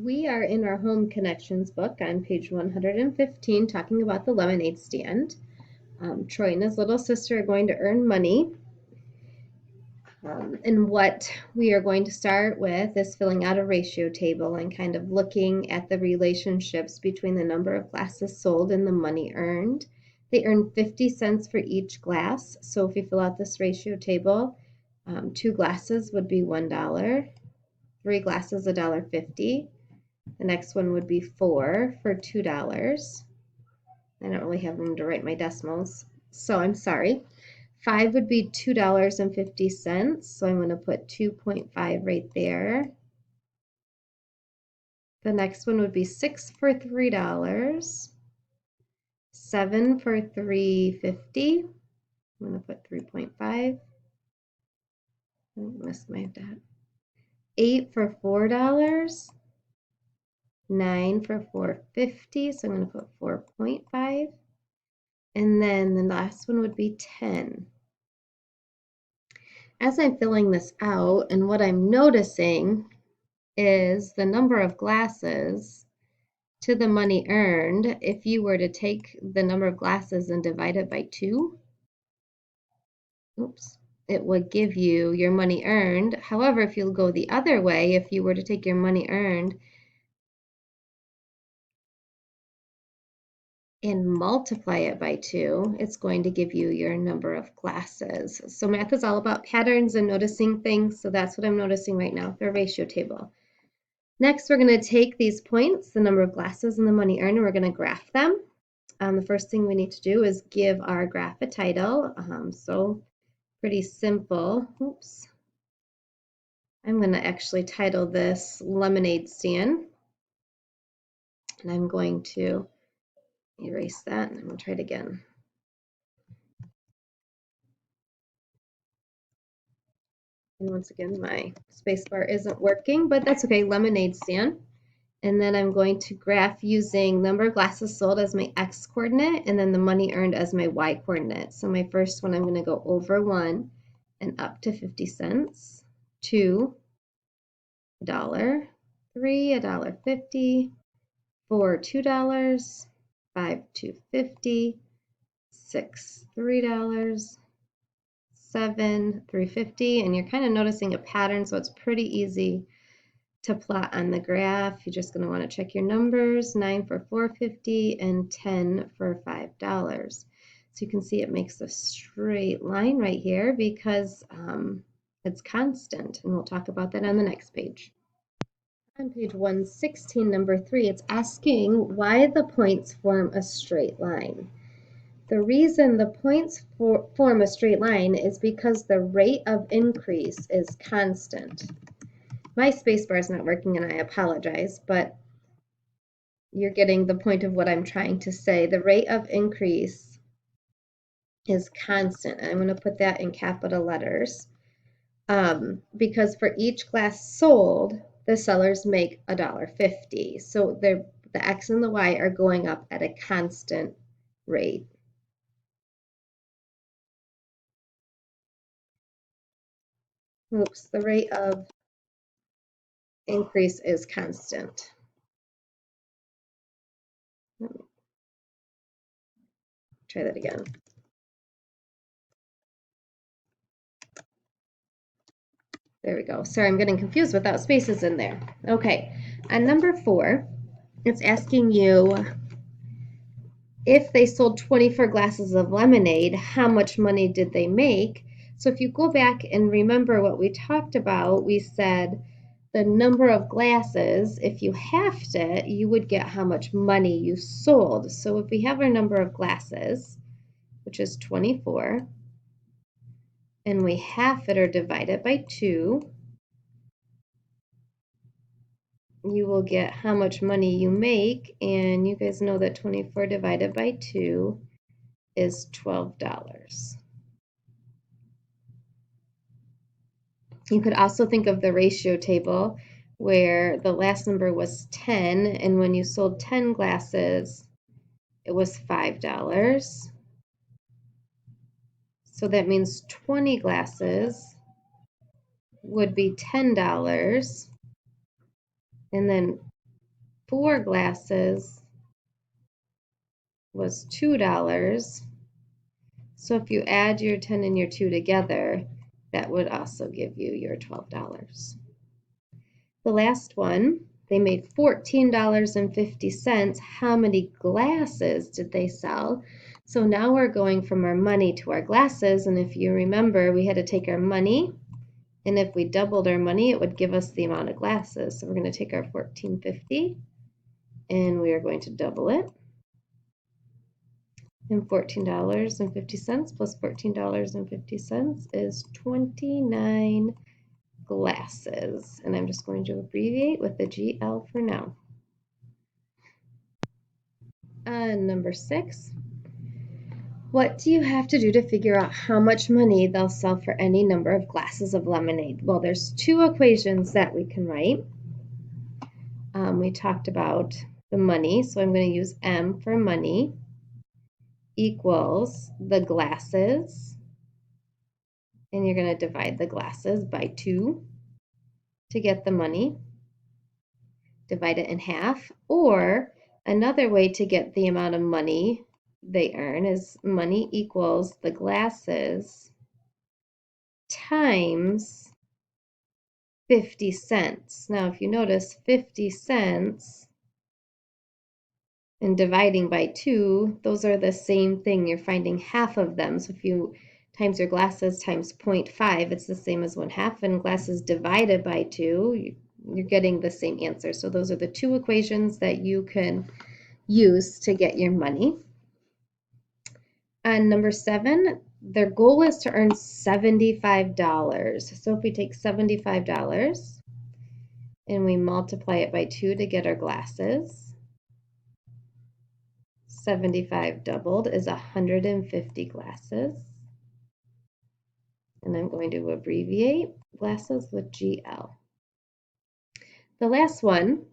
We are in our Home Connections book on page 115 talking about the lemonade stand. Troy and his little sister are going to earn money. And what we are going to start with is filling out a ratio table and kind of looking at the relationships between the number of glasses sold and the money earned. They earn 50 cents for each glass. So if you fill out this ratio table, 2 glasses would be $1, 3 glasses $1.50. The next one would be 4 for $2. I don't really have room to write my decimals, so I'm sorry. 5 would be $2.50, so I'm going to put 2.5 right there. The next one would be 6 for $3, 7 for $3.50. I'm going to put 3.5. I missed my dot. 8 for $4. 9 for $4.50, so I'm going to put 4.5. And then the last one would be 10. As I'm filling this out, and what I'm noticing is the number of glasses to the money earned. If you were to take the number of glasses and divide it by 2, it would give you your money earned. However, if you go the other way, if you were to take your money earned and multiply it by 2, it's going to give you your number of glasses. So math is all about patterns and noticing things. So that's what I'm noticing right now, the ratio table. Next, we're going to take these points, the number of glasses and the money earned, and we're going to graph them. The first thing we need to do is give our graph a title. So pretty simple. Oops. I'm going to actually title this Lemonade Stand. And I'm going to erase that and I'm going to try it again. And once again, my spacebar isn't working, but that's okay. Lemonade Stand. And then I'm going to graph using number of glasses sold as my x coordinate and then the money earned as my y coordinate. So my first one, I'm going to go over 1 and up to 50 cents, 2, $1, 3, $1.50, 4, $2, 5, $2.50, 6, $3, 7, $3.50, and you're kind of noticing a pattern, so it's pretty easy to plot on the graph. You're just going to want to check your numbers, 9 for $4.50 and 10 for $5. So you can see it makes a straight line right here because it's constant, and we'll talk about that on the next page. On page 116, number 3, it's asking why the points form a straight line. The reason the points form a straight line is because the rate of increase is constant. My spacebar is not working and I apologize, but you're getting the point of what I'm trying to say. The rate of increase is constant. I'm going to put that in capital letters because for each glass sold, the sellers make $1.50. So the X and the Y are going up at a constant rate. Oops, the rate of increase is constant. Let me try that again. There we go. Sorry, I'm getting confused without spaces in there. Okay, on number 4, it's asking you if they sold 24 glasses of lemonade, how much money did they make? So if you go back and remember what we talked about, we said the number of glasses, if you halved it, you would get how much money you sold. So if we have our number of glasses, which is 24, and we half it or divide it by 2, you will get how much money you make, and you guys know that 24 divided by 2 is $12. You could also think of the ratio table where the last number was 10, and when you sold 10 glasses, it was $5. So that means 20 glasses would be $10, and then 4 glasses was $2. So if you add your 10 and your 2 together, that would also give you your $12. The last one, they made $14.50. How many glasses did they sell? So now we're going from our money to our glasses, and if you remember, we had to take our money, and if we doubled our money, it would give us the amount of glasses. So we're going to take our $14.50, and we are going to double it. And $14.50 plus $14.50 is 29 glasses. And I'm just going to abbreviate with the GL for now. Number 6. What do you have to do to figure out how much money they'll sell for any number of glasses of lemonade? Well, there's 2 equations that we can write. We talked about the money, so I'm going to use M for money equals the glasses, and you're going to divide the glasses by 2 to get the money. Divide it in half, or another way to get the amount of money they earn is money equals the glasses times 50 cents. Now, if you notice 50 cents and dividing by 2, those are the same thing. You're finding half of them. So if you times your glasses times 0.5, it's the same as 1/2, and glasses divided by 2, you're getting the same answer. So those are the 2 equations that you can use to get your money. And number 7, their goal is to earn $75. So if we take $75 and we multiply it by 2 to get our glasses, 75 doubled is 150 glasses. And I'm going to abbreviate glasses with GL. The last one,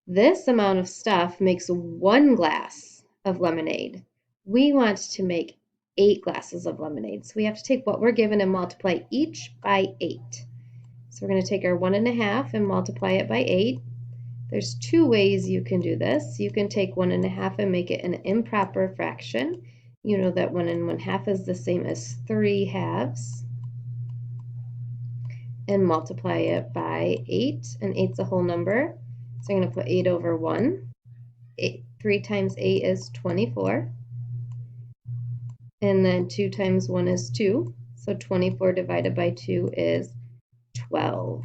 this amount of stuff makes 1 glass of lemonade. We want to make 8 glasses of lemonade. So we have to take what we're given and multiply each by 8. So we're going to take our 1.5 and multiply it by 8. There's 2 ways you can do this. You can take 1.5 and make it an improper fraction. You know that 1 1/2 is the same as 3 halves. And multiply it by 8, and 8's a whole number. So I'm going to put 8 over 1. 3 times 8 is 24. And then 2 times 1 is 2. So 24 divided by 2 is 12.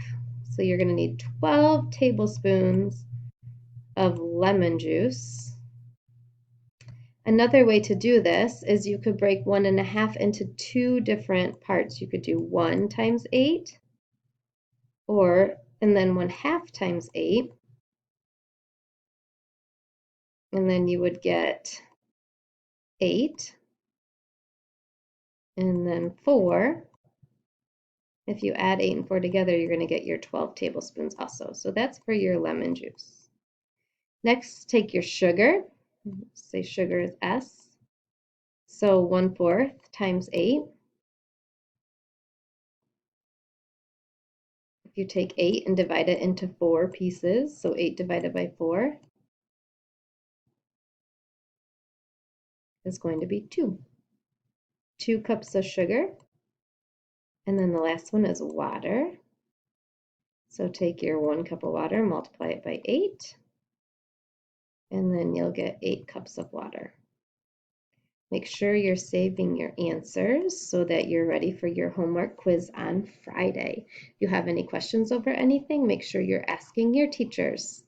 So you're going to need 12 tablespoons of lemon juice. Another way to do this is you could break 1.5 into 2 different parts. You could do 1 times 8, and then 1/2 times 8. And then you would get 8. And then 4. If you add 8 and 4 together, you're going to get your 12 tablespoons also. So that's for your lemon juice. Next, take your sugar. Say sugar is S. So 1/4 times 8. If you take 8 and divide it into 4 pieces, so 8 divided by 4 is going to be 2. 2 cups of sugar. And then the last one is water. So take your 1 cup of water, multiply it by 8, and then you'll get 8 cups of water. Make sure you're saving your answers so that you're ready for your homework quiz on Friday. If you have any questions over anything, make sure you're asking your teachers.